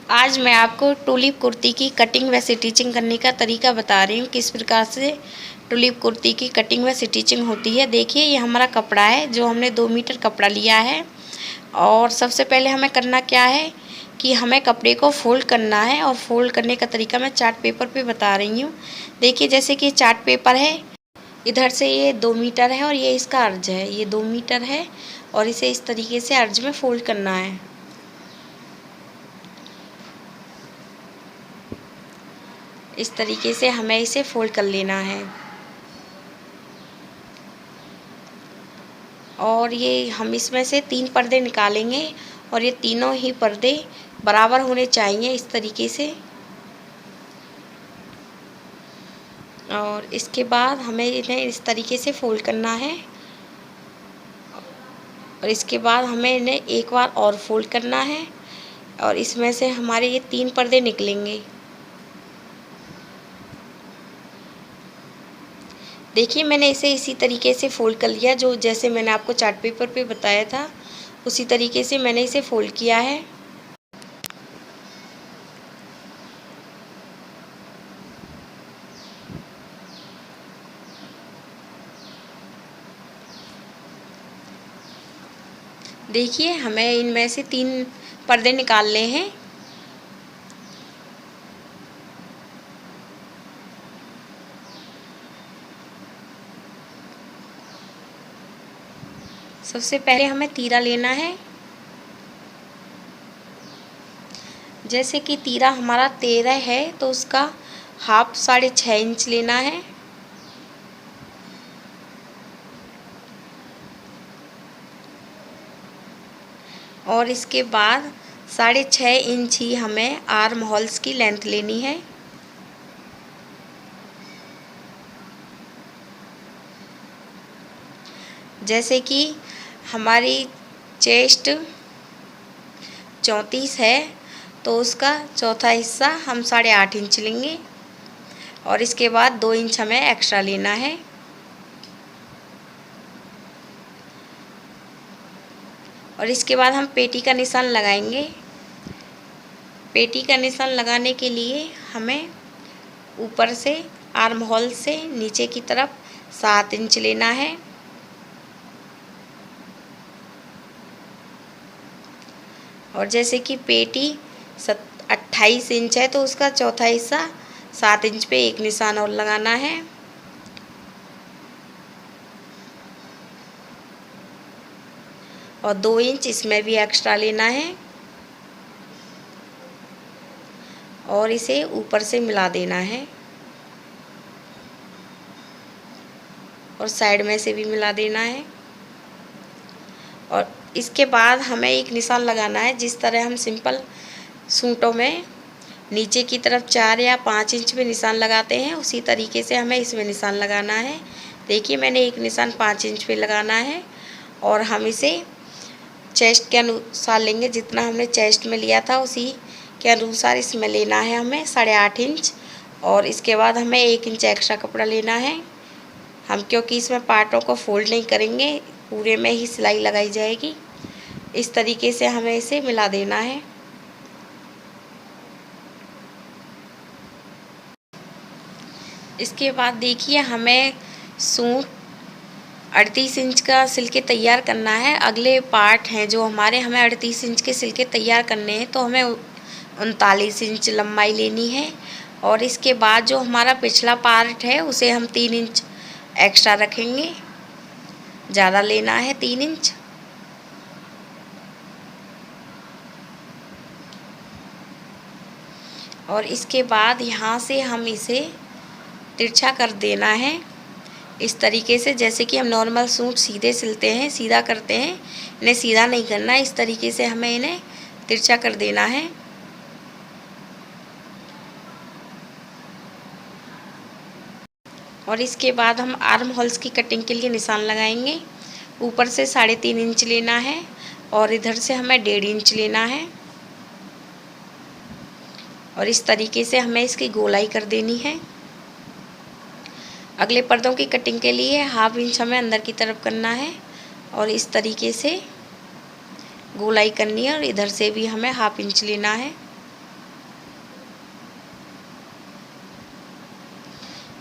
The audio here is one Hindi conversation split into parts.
आज मैं आपको टुलिप कुर्ती की कटिंग व स्टिचिंग करने का तरीका बता रही हूँ, किस प्रकार से टुलिप कुर्ती की कटिंग व स्टिचिंग होती है। देखिए, ये हमारा कपड़ा है, जो हमने 2 मीटर कपड़ा लिया है। और सबसे पहले हमें करना क्या है कि हमें कपड़े को फोल्ड करना है, और फोल्ड करने का तरीका मैं चार्ट पेपर पे बता रही हूँ। देखिए, जैसे कि चार्ट पेपर है, इधर से ये 2 मीटर है और ये इसका अर्ज है, ये 2 मीटर है, और इसे इस तरीके से अर्ज में फोल्ड करना है। इस तरीके से हमें इसे फोल्ड कर लेना है। और ये हम इसमें से 3 पर्दे निकालेंगे, और ये तीनों ही पर्दे बराबर होने चाहिए इस तरीके से। और इसके बाद हमें इन्हें इस तरीके से फोल्ड करना है, और इसके बाद हमें इन्हें एक बार और फोल्ड करना है, और इसमें से हमारे ये 3 पर्दे निकलेंगे। देखिए, मैंने इसे इसी तरीके से फोल्ड कर लिया, जो जैसे मैंने आपको चार्ट पेपर पे बताया था उसी तरीके से मैंने इसे फोल्ड किया है। देखिए, हमें इनमें से 3 पर्दे निकालने हैं। सबसे पहले हमें तीरा लेना है। जैसे कि तीरा हमारा 13 है, तो उसका हाफ 6.5 इंच लेना है। और इसके बाद 6.5 इंच ही हमें आर्म होल्स की लेंथ लेनी है। जैसे कि हमारी चेस्ट 34 है, तो उसका चौथा हिस्सा हम 8.5 इंच लेंगे, और इसके बाद 2 इंच हमें एक्स्ट्रा लेना है। और इसके बाद हम पेटी का निशान लगाएंगे। पेटी का निशान लगाने के लिए हमें ऊपर से आर्म होल से नीचे की तरफ 7 इंच लेना है। और जैसे कि पेटी 28 इंच है, तो उसका चौथा हिस्सा 7 इंच पे एक निशान और लगाना है। और 2 इंच इसमें भी एक्स्ट्रा लेना है, और इसे ऊपर से मिला देना है, और साइड में से भी मिला देना है। और इसके बाद हमें एक निशान लगाना है, जिस तरह हम सिंपल सूटों में नीचे की तरफ 4 या 5 इंच में निशान लगाते हैं, उसी तरीके से हमें इसमें निशान लगाना है। देखिए, मैंने एक निशान 5 इंच पे लगाना है, और हम इसे चेस्ट के अनुसार लेंगे। जितना हमने चेस्ट में लिया था उसी के अनुसार इसमें लेना है हमें 8.5 इंच। और इसके बाद हमें 1 इंच एक्स्ट्रा कपड़ा लेना है। हम क्योंकि इसमें पार्टों को फोल्ड नहीं करेंगे, पूरे में ही सिलाई लगाई जाएगी। इस तरीके से हमें इसे मिला देना है। इसके बाद देखिए, हमें सूट 38 इंच का सिल के तैयार करना है। अगले पार्ट हैं जो हमें 38 इंच के सिल के तैयार करने हैं, तो हमें 39 इंच लंबाई लेनी है। और इसके बाद जो हमारा पिछला पार्ट है, उसे हम 3 इंच एक्स्ट्रा रखेंगे, ज़्यादा लेना है 3 इंच। और इसके बाद यहाँ से हम इसे तिरछा कर देना है, इस तरीके से। जैसे कि हम नॉर्मल सूट सीधे सिलते हैं, सीधा करते हैं, इन्हें सीधा नहीं करना, इस तरीके से हमें इन्हें तिरछा कर देना है। और इसके बाद हम आर्म होल्स की कटिंग के लिए निशान लगाएंगे। ऊपर से 3.5 इंच लेना है, और इधर से हमें 1.5 इंच लेना है, और इस तरीके से हमें इसकी गोलाई कर देनी है। अगले पर्दों की कटिंग के लिए 1/2 इंच हमें अंदर की तरफ करना है, और इस तरीके से गोलाई करनी है, और इधर से भी हमें 1/2 इंच लेना है।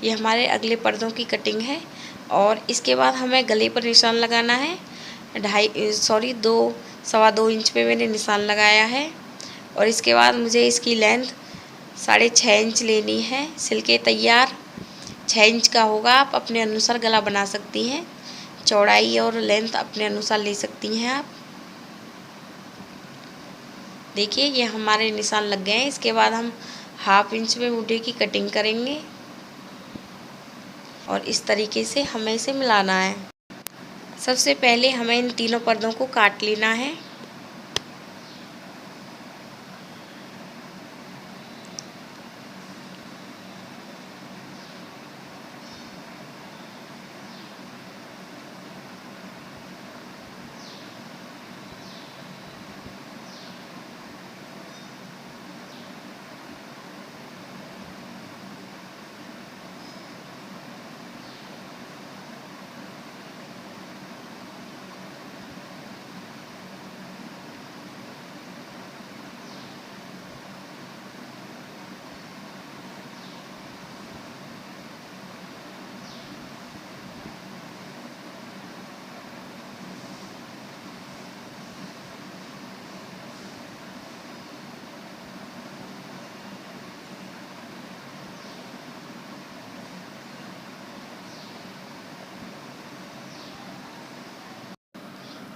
ये हमारे अगले पर्दों की कटिंग है। और इसके बाद हमें गले पर निशान लगाना है। 2 इंच पे मैंने निशान लगाया है। और इसके बाद मुझे इसकी लेंथ 6.5 इंच लेनी है। सिल के तैयार 6 इंच का होगा। आप अपने अनुसार गला बना सकती हैं, चौड़ाई और लेंथ अपने अनुसार ले सकती हैं आप। देखिए ये हमारे निशान लग गए हैं। इसके बाद हम 1/2 इंच में बूटे की कटिंग करेंगे और इस तरीके से हमें इसे मिलाना है। सबसे पहले हमें इन तीनों पर्दों को काट लेना है।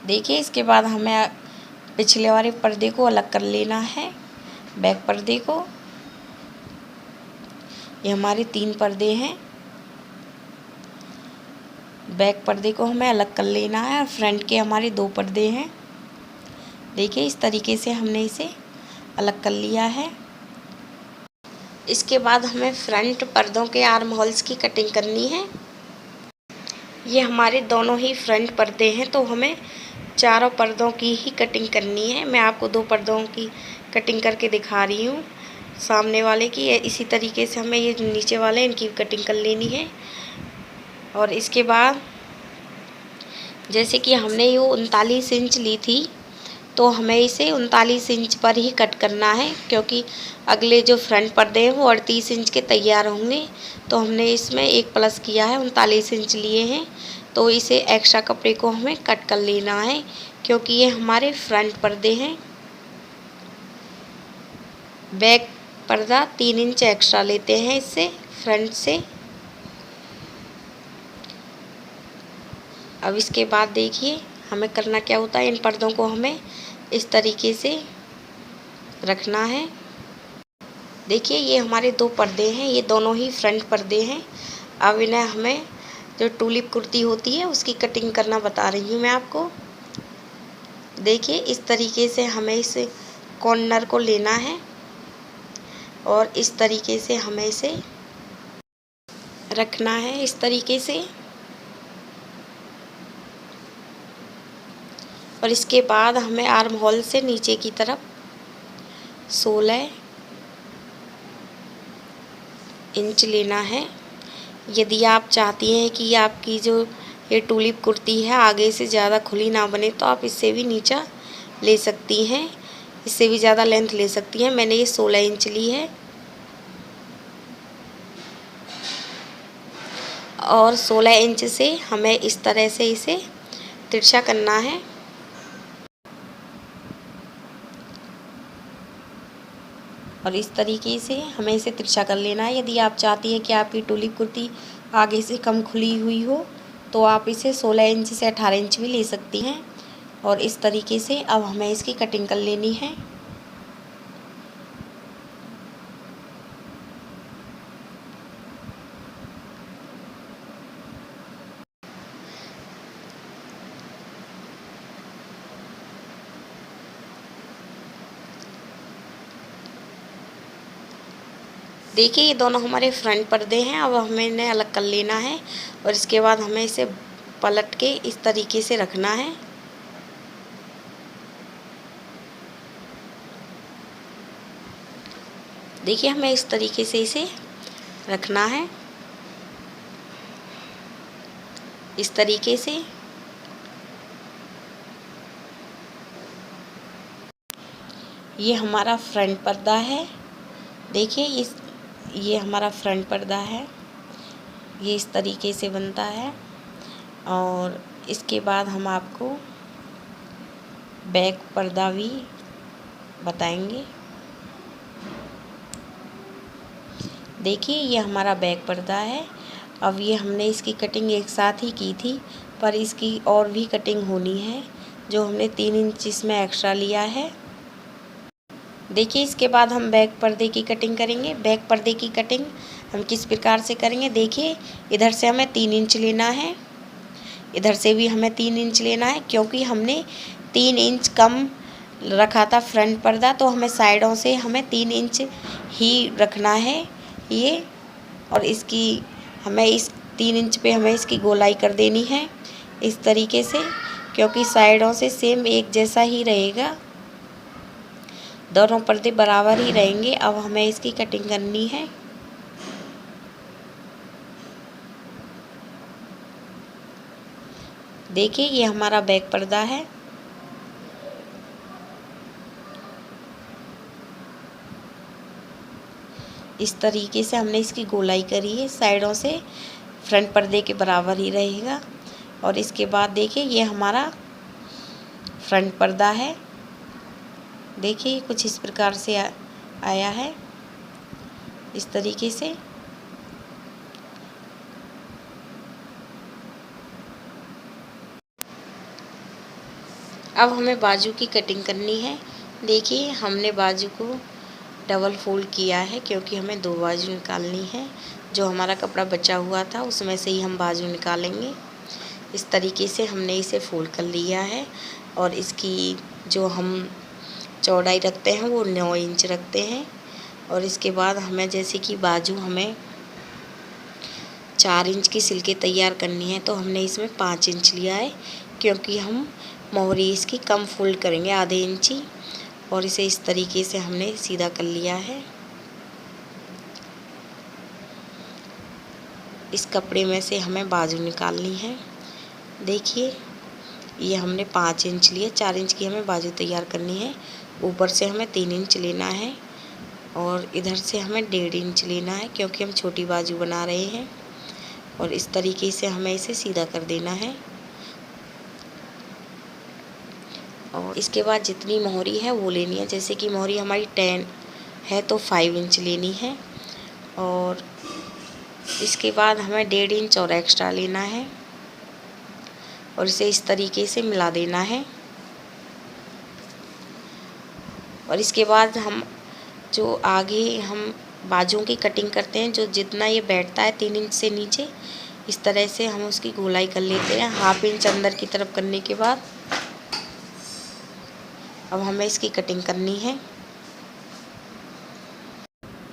देखिए इसके बाद हमें पिछले वाले पर्दे को अलग कर लेना है, बैक पर्दे को। ये हमारे 3 पर्दे हैं। बैक पर्दे को हमें अलग कर लेना है और फ्रंट के हमारे 2 पर्दे हैं। देखिए इस तरीके से हमने इसे अलग कर लिया है। इसके बाद हमें फ्रंट पर्दों के आर्म होल्स की कटिंग करनी है। ये हमारे दोनों ही फ्रंट पर्दे हैं, तो हमें चारों पर्दों की ही कटिंग करनी है। मैं आपको 2 पर्दों की कटिंग करके दिखा रही हूँ, सामने वाले की। इसी तरीके से हमें ये नीचे वाले इनकी कटिंग कर लेनी है। और इसके बाद जैसे कि हमने ये 39 इंच ली थी, तो हमें इसे 39 इंच पर ही कट करना है, क्योंकि अगले जो फ्रंट पर्दे हैं वो 38 इंच के तैयार होंगे। तो हमने इसमें 1 प्लस किया है, 39 इंच लिए हैं। तो इसे एक्स्ट्रा कपड़े को हमें कट कर लेना है, क्योंकि ये हमारे फ्रंट पर्दे हैं। बैक पर्दा 3 इंच एक्स्ट्रा लेते हैं इससे, फ्रंट से। अब इसके बाद देखिए हमें करना क्या होता है। इन पर्दों को हमें इस तरीके से रखना है। देखिए ये हमारे 2 पर्दे हैं, ये दोनों ही फ्रंट पर्दे हैं। अब इन्हें हमें जो टूलिप कुर्ती होती है उसकी कटिंग करना बता रही हूँ मैं आपको। देखिए इस तरीके से हमें इस कॉर्नर को लेना है और इस तरीके से हमें इसे रखना है, इस तरीके से। और इसके बाद हमें आर्म होल से नीचे की तरफ 16 इंच लेना है। यदि आप चाहती हैं कि आपकी जो ये टूलिप कुर्ती है आगे से ज़्यादा खुली ना बने, तो आप इससे भी नीचा ले सकती हैं, इससे भी ज़्यादा लेंथ ले सकती हैं। मैंने ये 16 इंच ली है। और 16 इंच से हमें इस तरह से इसे तिरछा करना है। और इस तरीके से हमें इसे तिरछा कर लेना है। यदि आप चाहती हैं कि आपकी टूलिप कुर्ती आगे से कम खुली हुई हो, तो आप इसे 16 इंच से 18 इंच भी ले सकती हैं। और इस तरीके से अब हमें इसकी कटिंग कर लेनी है। देखिए ये दोनों हमारे फ्रंट पर्दे हैं। अब हमें इन्हें अलग कर लेना है और इसके बाद हमें इसे पलट के इस तरीके से रखना है। देखिए हमें इस तरीके से इसे रखना है, इस तरीके से। ये हमारा फ्रंट पर्दा है। देखिए ये हमारा फ्रंट पर्दा है। ये इस तरीके से बनता है। और इसके बाद हम आपको बैक पर्दा भी बताएंगे। देखिए ये हमारा बैक पर्दा है। अब ये हमने इसकी कटिंग एक साथ ही की थी, पर इसकी और भी कटिंग होनी है, जो हमने 3 इंच इसमें एक्स्ट्रा लिया है। देखिए इसके बाद हम बैक पर्दे की कटिंग करेंगे। बैक पर्दे की कटिंग हम किस प्रकार से करेंगे, देखिए इधर से हमें 3 इंच लेना है, इधर से भी हमें 3 इंच लेना है, क्योंकि हमने 3 इंच कम रखा था फ्रंट पर्दा, तो हमें साइडों से हमें 3 इंच ही रखना है ये। और इसकी हमें इस 3 इंच पे हमें इसकी गोलाई कर देनी है इस तरीके से, क्योंकि साइडों से सेम एक जैसा ही रहेगा, दोनों पर्दे बराबर ही रहेंगे। अब हमें इसकी कटिंग करनी है। देखिए ये हमारा बैक पर्दा है। इस तरीके से हमने इसकी गोलाई करी है, साइडों से फ्रंट पर्दे के बराबर ही रहेगा। और इसके बाद देखिए ये हमारा फ्रंट पर्दा है। देखिए कुछ इस प्रकार से आया है, इस तरीके से। अब हमें बाजू की कटिंग करनी है। देखिए हमने बाजू को डबल फोल्ड किया है, क्योंकि हमें 2 बाजू निकालनी है। जो हमारा कपड़ा बचा हुआ था उसमें से ही हम बाजू निकालेंगे। इस तरीके से हमने इसे फोल्ड कर लिया है। और इसकी जो हम चौड़ाई रखते हैं वो 9 इंच रखते हैं। और इसके बाद हमें जैसे कि बाजू हमें 4 इंच की सिल के तैयार करनी है, तो हमने इसमें 5 इंच लिया है, क्योंकि हम मोहरी इसकी कम फोल्ड करेंगे, आधे इंची। और इसे इस तरीके से हमने सीधा कर लिया है। इस कपड़े में से हमें बाजू निकालनी है। देखिए ये हमने 5 इंच लिए, 4 इंच की हमें बाजू तैयार करनी है। ऊपर से हमें 3 इंच लेना है और इधर से हमें 1.5 इंच लेना है, क्योंकि हम छोटी बाजू बना रहे हैं। और इस तरीके से हमें इसे सीधा कर देना है। और इसके बाद जितनी मोहरी है वो लेनी है। जैसे कि मोहरी हमारी 10 है तो 5 इंच लेनी है। और इसके बाद हमें 1.5 इंच और एक्स्ट्रा लेना है और इसे इस तरीके से मिला देना है। और इसके बाद हम जो आगे हम बाजुओं की कटिंग करते हैं, जो जितना ये बैठता है 3 इंच से नीचे, इस तरह से हम उसकी गोलाई कर लेते हैं। हाफ इंच अंदर की तरफ करने के बाद अब हमें इसकी कटिंग करनी है।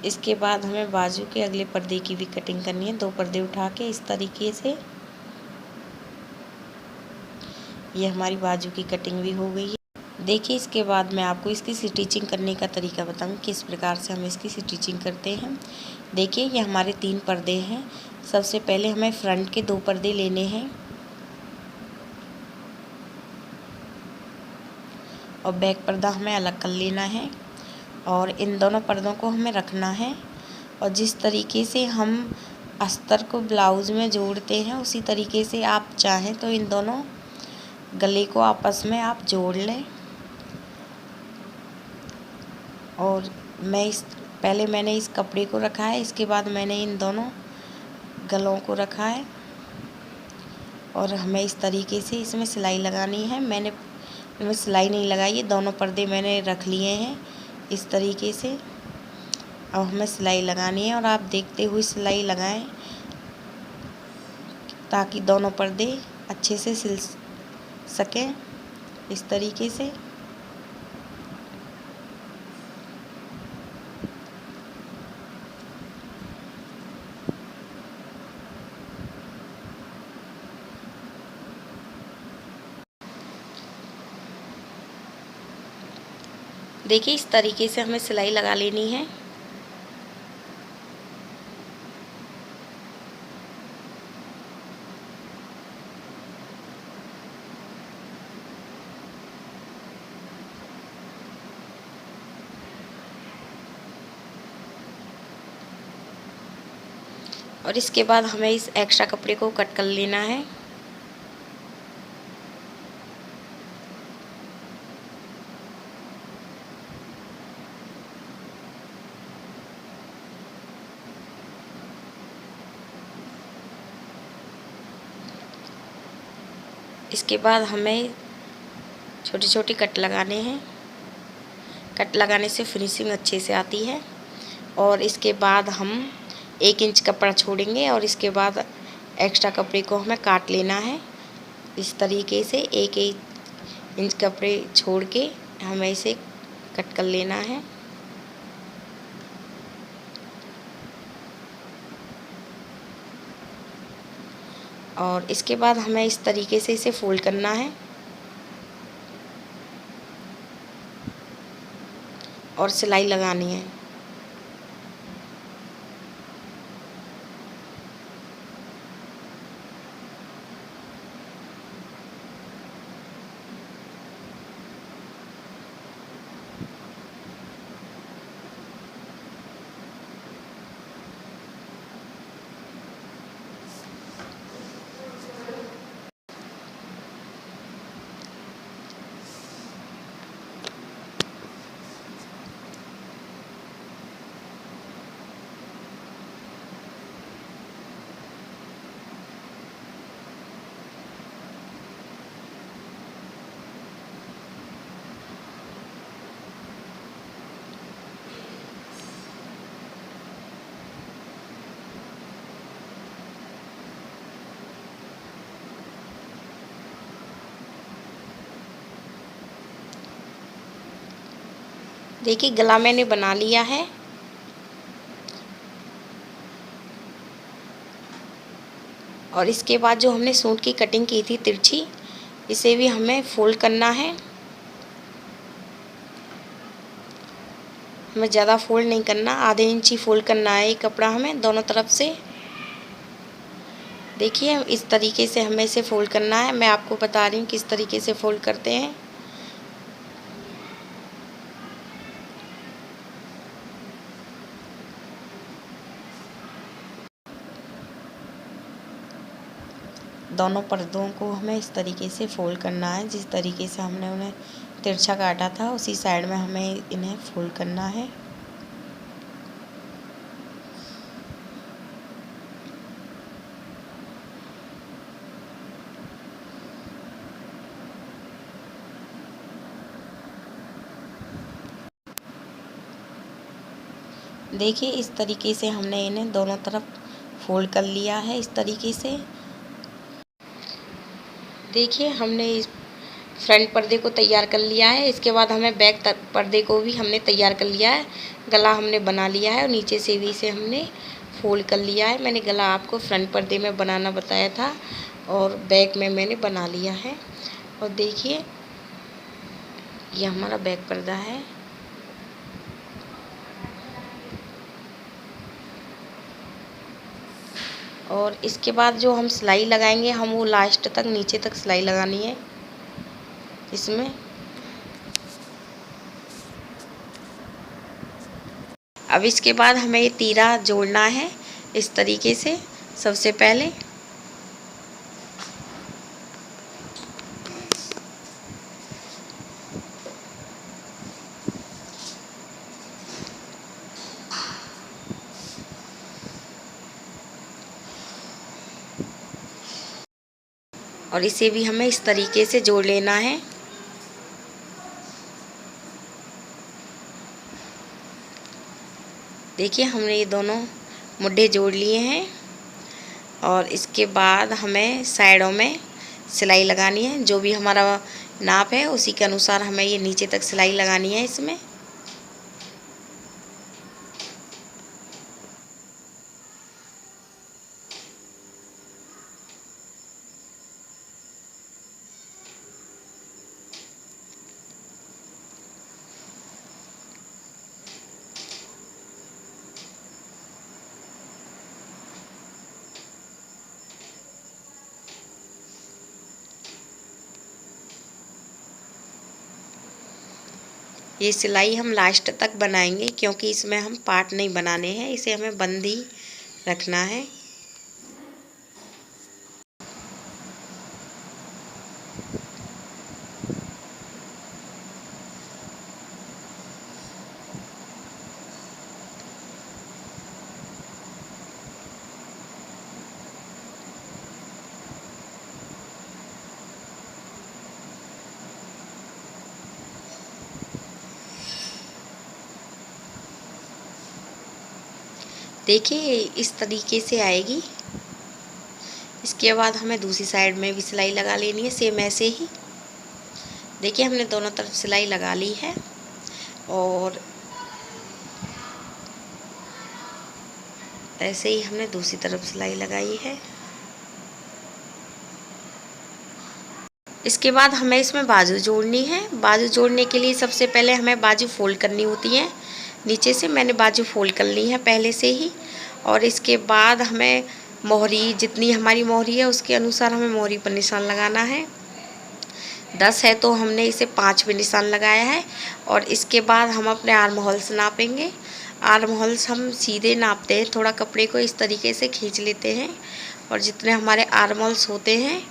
इसके बाद हमें बाजू के अगले पर्दे की भी कटिंग करनी है। 2 पर्दे उठा के इस तरीके से ये हमारी बाजू की कटिंग भी हो गई है। देखिए इसके बाद मैं आपको इसकी स्टिचिंग करने का तरीका बताऊँ, किस प्रकार से हम इसकी स्टिचिंग करते हैं। देखिए ये हमारे 3 पर्दे हैं। सबसे पहले हमें फ्रंट के 2 पर्दे लेने हैं और बैक पर्दा हमें अलग कर लेना है। और इन दोनों पर्दों को हमें रखना है। और जिस तरीके से हम अस्तर को ब्लाउज़ में जोड़ते हैं, उसी तरीके से आप चाहें तो इन दोनों गले को आपस में आप जोड़ लें। और पहले मैंने इस कपड़े को रखा है, इसके बाद मैंने इन दोनों गलों को रखा है। और हमें इस तरीके से इसमें सिलाई लगानी है। मैंने इनमें सिलाई नहीं लगाई है, दोनों पर्दे मैंने रख लिए हैं इस तरीके से। अब हमें सिलाई लगानी है और आप देखते हुए सिलाई लगाएं, ताकि दोनों पर्दे अच्छे से सिल सकें इस तरीके से। देखिए इस तरीके से हमें सिलाई लगा लेनी है। और इसके बाद हमें इस एक्स्ट्रा कपड़े को कट कर लेना है। इसके बाद हमें छोटे छोटे कट लगाने हैं। कट लगाने से फिनिशिंग अच्छे से आती है। और इसके बाद हम 1 इंच कपड़ा छोड़ेंगे और इसके बाद एक्स्ट्रा कपड़े को हमें काट लेना है। इस तरीके से 1 इंच कपड़े छोड़ के हमें इसे कट कर लेना है। और इसके बाद हमें इस तरीके से इसे फोल्ड करना है और सिलाई लगानी है। देखिए गला मैंने बना लिया है। और इसके बाद जो हमने सूट की कटिंग की थी तिरछी, इसे भी हमें फोल्ड करना है। हमें ज़्यादा फोल्ड नहीं करना, आधे इंच ही फोल्ड करना है ये कपड़ा हमें दोनों तरफ से। देखिए इस तरीके से हमें इसे फोल्ड करना है। मैं आपको बता रही हूँ किस तरीके से फोल्ड करते हैं। दोनों पर्दों को हमें इस तरीके से फोल्ड करना है। जिस तरीके से हमने उन्हें तिरछा काटा था उसी साइड में हमें इन्हें फोल्ड करना है। देखिए इस तरीके से हमने इन्हें दोनों तरफ फोल्ड कर लिया है। इस तरीके से देखिए हमने इस फ्रंट पर्दे को तैयार कर लिया है। इसके बाद हमें बैक पर्दे को भी हमने तैयार कर लिया है। गला हमने बना लिया है और नीचे से भी इसे हमने फोल्ड कर लिया है। मैंने गला आपको फ्रंट पर्दे में बनाना बताया था और बैक में मैंने बना लिया है। और देखिए ये हमारा बैक पर्दा है। और इसके बाद जो हम सिलाई लगाएंगे हम वो लास्ट तक नीचे तक सिलाई लगानी है इसमें। अब इसके बाद हमें ये तीरा जोड़ना है इस तरीके से। सबसे पहले और इसे भी हमें इस तरीके से जोड़ लेना है। देखिए हमने ये दोनों मुड्ढे जोड़ लिए हैं। और इसके बाद हमें साइडों में सिलाई लगानी है। जो भी हमारा नाप है उसी के अनुसार हमें ये नीचे तक सिलाई लगानी है इसमें। ये सिलाई हम लास्ट तक बनाएंगे क्योंकि इसमें हम पार्ट नहीं बनाने हैं। इसे हमें बंद ही रखना है। देखिए इस तरीके से आएगी। इसके बाद हमें दूसरी साइड में भी सिलाई लगा लेनी है, सेम ऐसे ही। देखिए हमने दोनों तरफ सिलाई लगा ली है और ऐसे ही हमने दूसरी तरफ सिलाई लगाई है। इसके बाद हमें इसमें बाजू जोड़नी है। बाजू जोड़ने के लिए सबसे पहले हमें बाजू फोल्ड करनी होती है। नीचे से मैंने बाजू फोल्ड कर ली है पहले से ही। और इसके बाद हमें मोहरी, जितनी हमारी मोहरी है उसके अनुसार हमें मोहरी पर निशान लगाना है। 10 है तो हमने इसे 5 पे निशान लगाया है। और इसके बाद हम अपने आर्म होल्स नापेंगे। आर्म होल्स हम सीधे नापते हैं, थोड़ा कपड़े को इस तरीके से खींच लेते हैं और जितने हमारे आर्म होल्स होते हैं,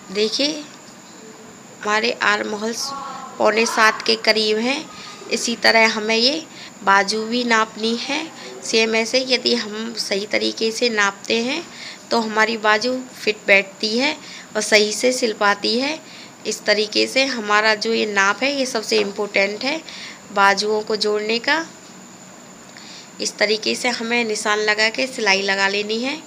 देखिए हमारे आर्म होल्स 6.25 के करीब हैं। इसी तरह हमें ये बाजू भी नापनी है, सेम ऐसे। यदि हम सही तरीके से नापते हैं तो हमारी बाजू फिट बैठती है और सही से सिल पाती है। इस तरीके से हमारा जो ये नाप है ये सबसे इम्पोर्टेंट है बाजुओं को जोड़ने का। इस तरीके से हमें निशान लगा के सिलाई लगा लेनी है।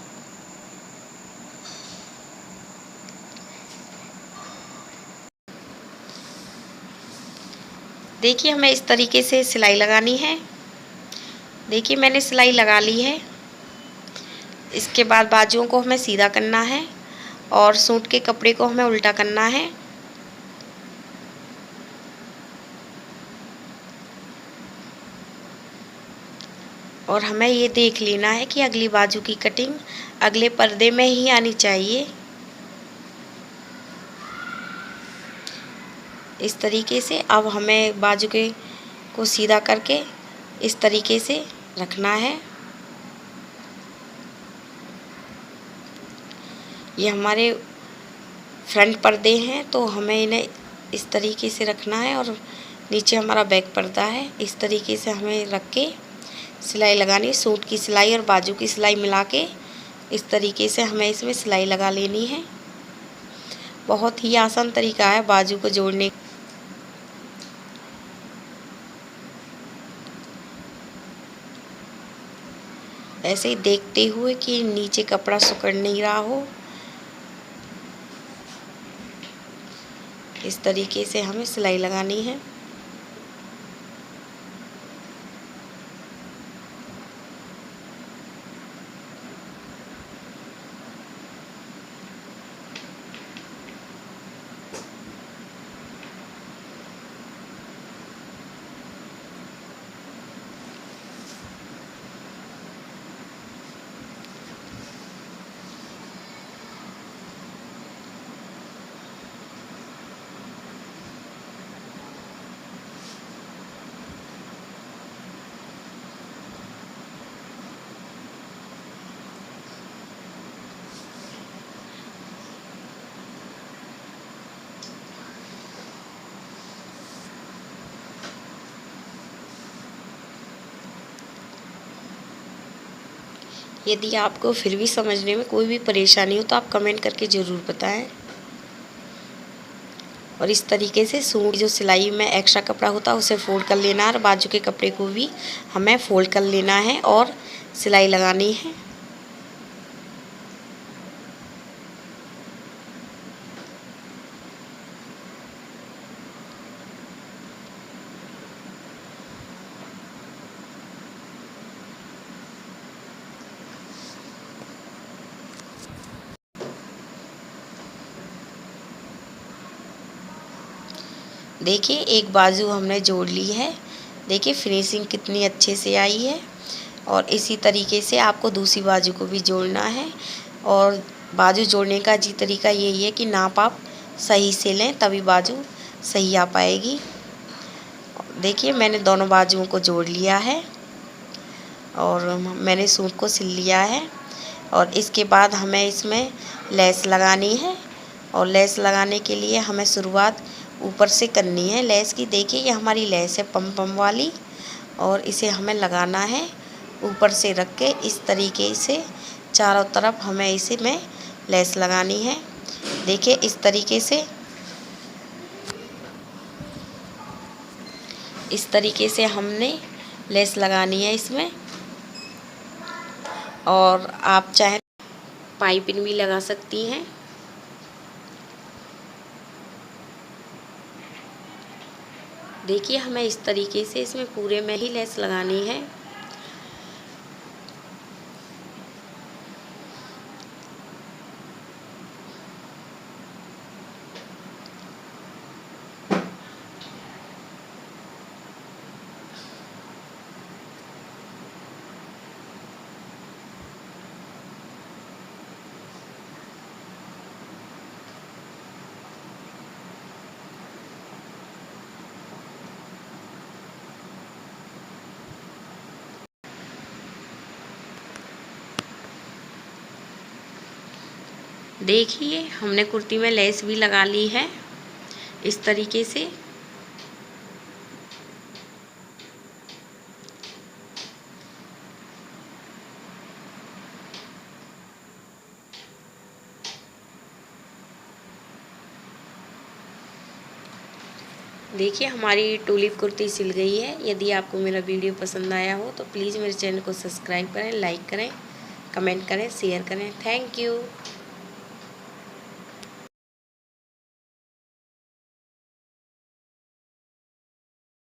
देखिए हमें इस तरीके से सिलाई लगानी है। देखिए मैंने सिलाई लगा ली है। इसके बाद बाजुओं को हमें सीधा करना है और सूट के कपड़े को हमें उल्टा करना है। और हमें ये देख लेना है कि अगली बाजू की कटिंग अगले पर्दे में ही आनी चाहिए। इस तरीके से अब हमें बाजू के को सीधा करके इस तरीके से रखना है। ये हमारे फ्रंट पर्दे हैं तो हमें इन्हें इस तरीके से रखना है और नीचे हमारा बैक पर्दा है। इस तरीके से हमें रख के सिलाई लगानी, सूट की सिलाई और बाजू की सिलाई मिला के इस तरीके से हमें इसमें सिलाई लगा लेनी है। बहुत ही आसान तरीका है बाजू को जोड़ने। ऐसे ही देखते हुए कि नीचे कपड़ा सिकुड़ नहीं रहा हो, इस तरीके से हमें सिलाई लगानी है। यदि आपको फिर भी समझने में कोई भी परेशानी हो तो आप कमेंट करके ज़रूर बताएं। और इस तरीके से सूट जो सिलाई में एक्स्ट्रा कपड़ा होता है उसे फोल्ड कर लेना है और बाजू के कपड़े को भी हमें फोल्ड कर लेना है और सिलाई लगानी है। देखिए एक बाजू हमने जोड़ ली है। देखिए फिनिशिंग कितनी अच्छे से आई है। और इसी तरीके से आपको दूसरी बाजू को भी जोड़ना है। और बाजू जोड़ने का जी तरीका यही है कि नाप आप सही से लें तभी बाजू सही आ पाएगी। देखिए मैंने दोनों बाजुओं को जोड़ लिया है और मैंने सूट को सिल लिया है। और इसके बाद हमें इसमें लेस लगानी है। और लेस लगाने के लिए हमें शुरुआत ऊपर से करनी है लेस की। देखिए ये हमारी लेस है पम पम वाली और इसे हमें लगाना है ऊपर से रख के। इस तरीके से चारों तरफ हमें इसे में लेस लगानी है। देखिए इस तरीके से हमने लेस लगानी है इसमें। और आप चाहे पाइपिंग भी लगा सकती हैं। देखिए हमें इस तरीके से इसमें पूरे में ही लेस लगानी है। देखिए हमने कुर्ती में लेस भी लगा ली है इस तरीके से। देखिए हमारी टूलिप कुर्ती सिल गई है। यदि आपको मेरा वीडियो पसंद आया हो तो प्लीज़ मेरे चैनल को सब्सक्राइब करें, लाइक करें, कमेंट करें, शेयर करें। Thank you.